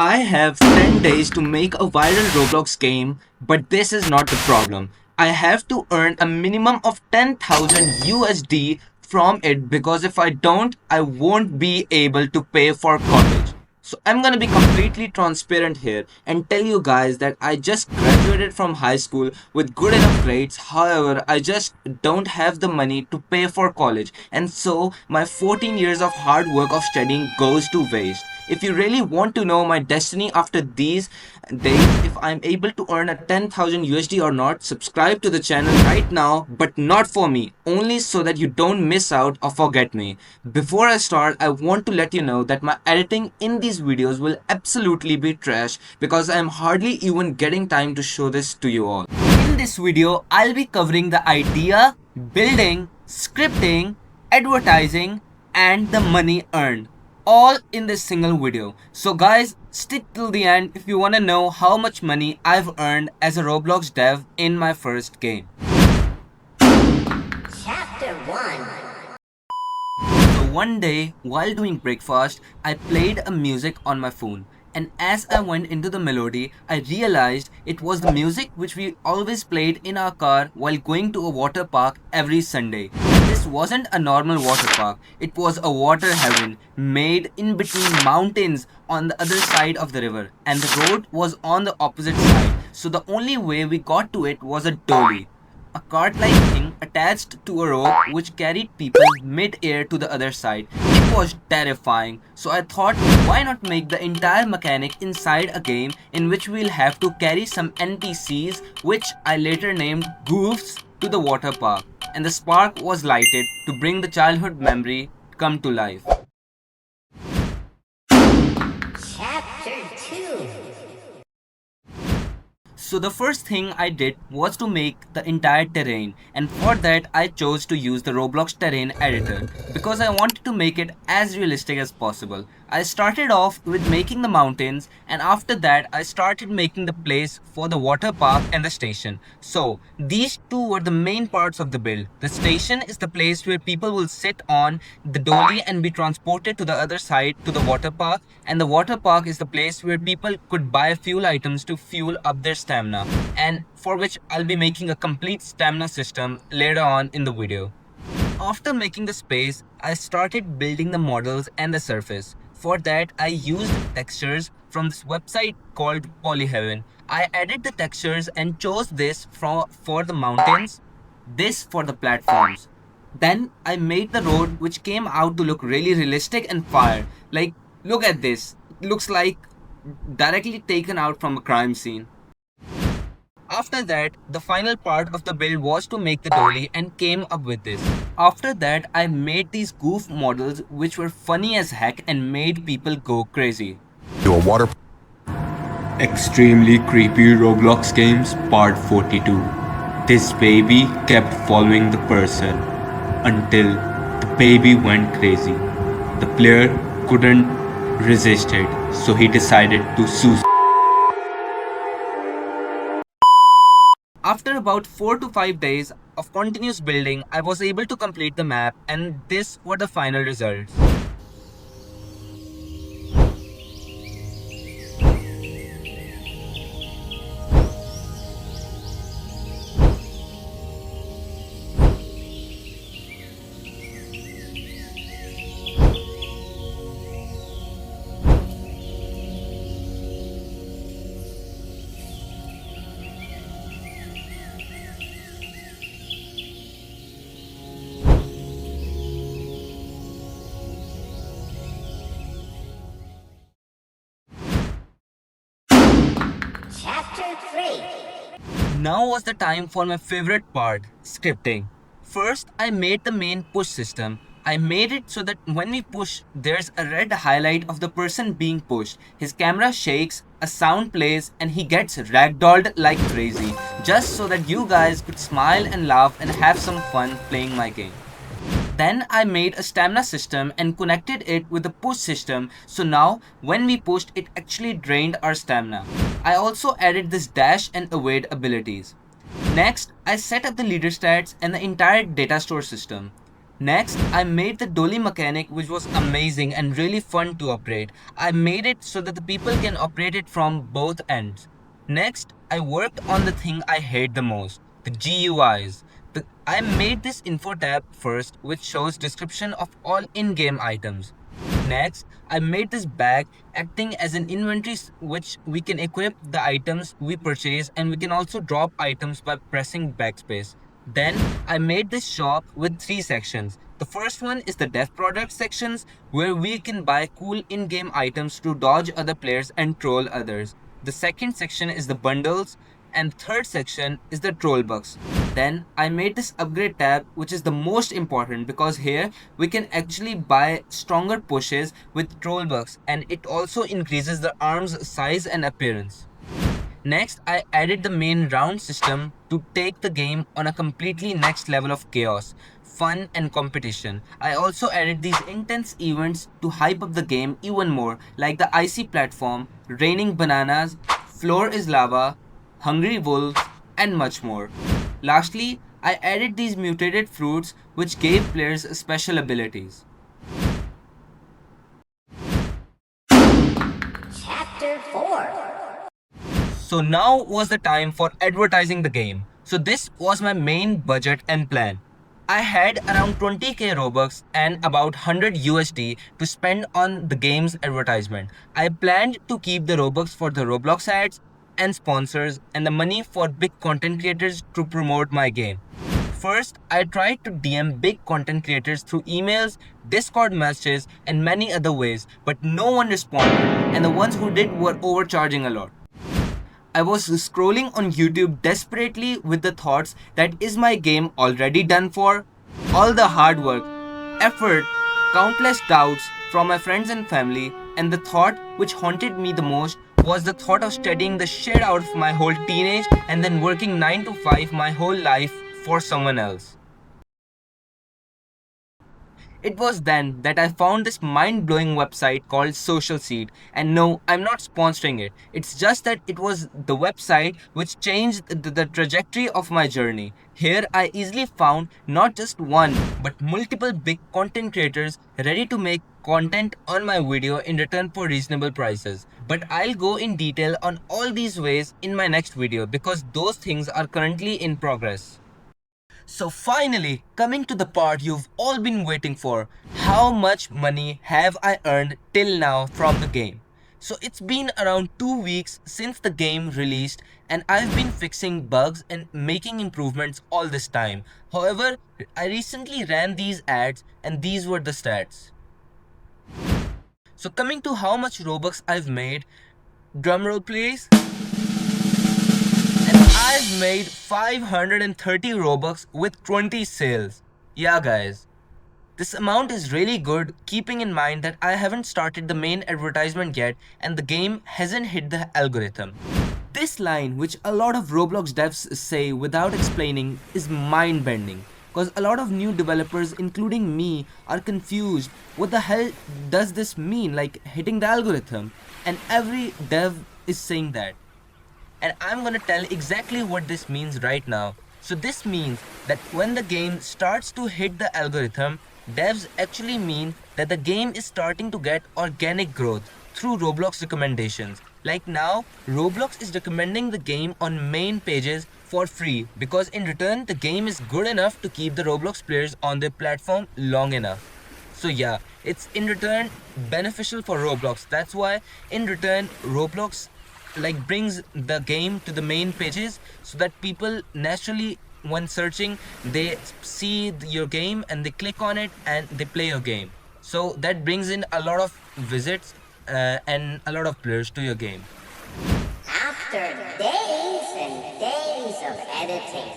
I have 10 days to make a viral Roblox game, but this is not the problem. I have to earn a minimum of 10,000 USD from it because if I don't, I won't be able to pay for college. So I'm gonna be completely transparent here and tell you guys that I just graduated from high school with good enough grades. However, I just don't have the money to pay for college, and so my 14 years of hard work of studying goes to waste. If you really want to know my destiny after these days, if I'm able to earn a 10,000 USD or not, subscribe to the channel right now, but not for me, only so that you don't miss out or forget me. Before I start, I want to let you know that my editing in these videos will absolutely be trash because I'm hardly even getting time to show this to you all. In this video, I'll be covering the idea, building, scripting, advertising, and the money earned, all in this single video. So guys, stick till the end if you want to know how much money I've earned as a Roblox dev in my first game. Chapter 1. So one day, while doing breakfast, I played a music on my phone. And as I went into the melody, I realized it was the music which we always played in our car while going to a water park every Sunday. This wasn't a normal water park, it was a water heaven made in between mountains on the other side of the river, and the road was on the opposite side. So the only way we got to it was a dolly, a cart-like thing attached to a rope which carried people mid-air to the other side. It was terrifying, so I thought, why not make the entire mechanic inside a game in which we'll have to carry some NPCs, which I later named Goofs, to the water park. And the spark was lighted to bring the childhood memory come to life. Chapter 2. So the first thing I did was to make the entire terrain, and for that I chose to use the Roblox terrain editor because I wanted to make it as realistic as possible. I started off with making the mountains, and after that I started making the place for the water park and the station. So these two were the main parts of the build. The station is the place where people will sit on the dolly and be transported to the other side to the water park, and the water park is the place where people could buy fuel items to fuel up their stamina, and for which I'll be making a complete stamina system later on in the video. After making the space, I started building the models and the surface. For that, I used textures from this website called Polyheaven. I added the textures and chose this for the mountains, this for the platforms. Then I made the road which came out to look really realistic and fire. Like, look at this. It looks like directly taken out from a crime scene. After that, the final part of the build was to make the dolly and came up with this. After that, I made these goof models which were funny as heck and made people go crazy. To a water. Extremely creepy Roblox games part 42. This baby kept following the person until the baby went crazy. The player couldn't resist it, so he decided to suicide. After about 4 to 5 days of continuous building, I was able to complete the map, and this were the final results. Chapter 3. Now was the time for my favorite part, scripting. First, I made the main push system. I made it so that when we push, there's a red highlight of the person being pushed. His camera shakes, a sound plays, and he gets ragdolled like crazy, just so that you guys could smile and laugh and have some fun playing my game. Then I made a stamina system and connected it with the push system, so now when we pushed, it actually drained our stamina. I also added this dash and evade abilities. Next, I set up the leader stats and the entire data store system. Next, I made the dolly mechanic, which was amazing and really fun to operate. I made it so that the people can operate it from both ends. Next, I worked on the thing I hate the most, the GUIs. I made this info tab first, which shows description of all in-game items. Next, I made this bag acting as an inventory which we can equip the items we purchase, and we can also drop items by pressing backspace. Then I made this shop with three sections. The first one is the dev product sections where we can buy cool in-game items to dodge other players and troll others. The second section is the bundles, and third section is the troll bucks. Then I made this upgrade tab, which is the most important because here we can actually buy stronger pushes with troll bucks, and it also increases the arm's size and appearance. Next, I added the main round system to take the game on a completely next level of chaos, fun and competition. I also added these intense events to hype up the game even more, like the icy platform, raining bananas, floor is lava, hungry wolves, and much more. Lastly, I added these mutated fruits which gave players special abilities. Chapter 4. So now was the time for advertising the game. So this was my main budget and plan. I had around 20k Robux and about 100 USD to spend on the game's advertisement. I planned to keep the Robux for the Roblox ads and sponsors and the money for big content creators to promote my game. First, I tried to DM big content creators through emails, Discord messages, and many other ways, but no one responded, and the ones who did were overcharging a lot. I was scrolling on YouTube desperately with the thoughts that is my game already done for? All the hard work, effort, countless doubts from my friends and family, and the thought which haunted me the most was the thought of studying the shit out of my whole teenage and then working 9 to 5 my whole life for someone else. It was then that I found this mind blowing website called Social Seed. And no, I'm not sponsoring it. It's just that it was the website which changed the trajectory of my journey. Here, I easily found not just one, but multiple big content creators ready to make content on my video in return for reasonable prices. But I'll go in detail on all these ways in my next video because those things are currently in progress. So finally, coming to the part you've all been waiting for, how much money have I earned till now from the game? So it's been around 2 weeks since the game released and I've been fixing bugs and making improvements all this time. However, I recently ran these ads and these were the stats. So coming to how much Robux I've made, drumroll please. I've made 530 Robux with 20 sales. Yeah guys, this amount is really good keeping in mind that I haven't started the main advertisement yet and the game hasn't hit the algorithm. This line, which a lot of Roblox devs say without explaining, is mind-bending. Because a lot of new developers, including me, are confused. What the hell does this mean, like hitting the algorithm? And every dev is saying that. And I'm gonna tell exactly what this means right now. So this means that when the game starts to hit the algorithm, devs actually mean that the game is starting to get organic growth through Roblox recommendations. Like now, Roblox is recommending the game on main pages for free because in return the game is good enough to keep the Roblox players on their platform long enough. So yeah, it's in return beneficial for Roblox. That's why in return Roblox brings the game to the main pages so that people naturally when searching they see your game and they click on it and they play your game, so that brings in a lot of visits and a lot of players to your game. After days and days of editing,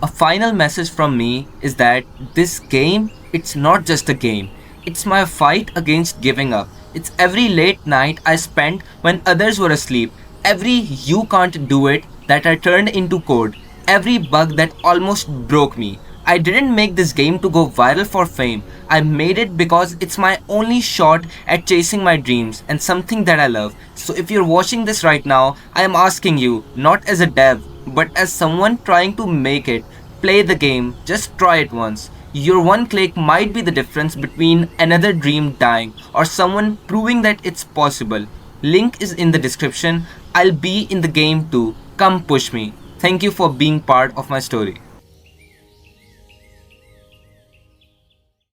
a final message from me is that this game, it's not just a game, it's my fight against giving up. It's every late night I spent when others were asleep, every you can't do it that I turned into code, every bug that almost broke me. I didn't make this game to go viral for fame. I made it because it's my only shot at chasing my dreams and something that I love. So if you're watching this right now, I am asking you, not as a dev, but as someone trying to make it, Play the game, just try it once. Your one click might be the difference between another dream dying or someone proving that it's possible. Link is in the description. I'll be in the game too. Come push me. Thank you for being part of my story.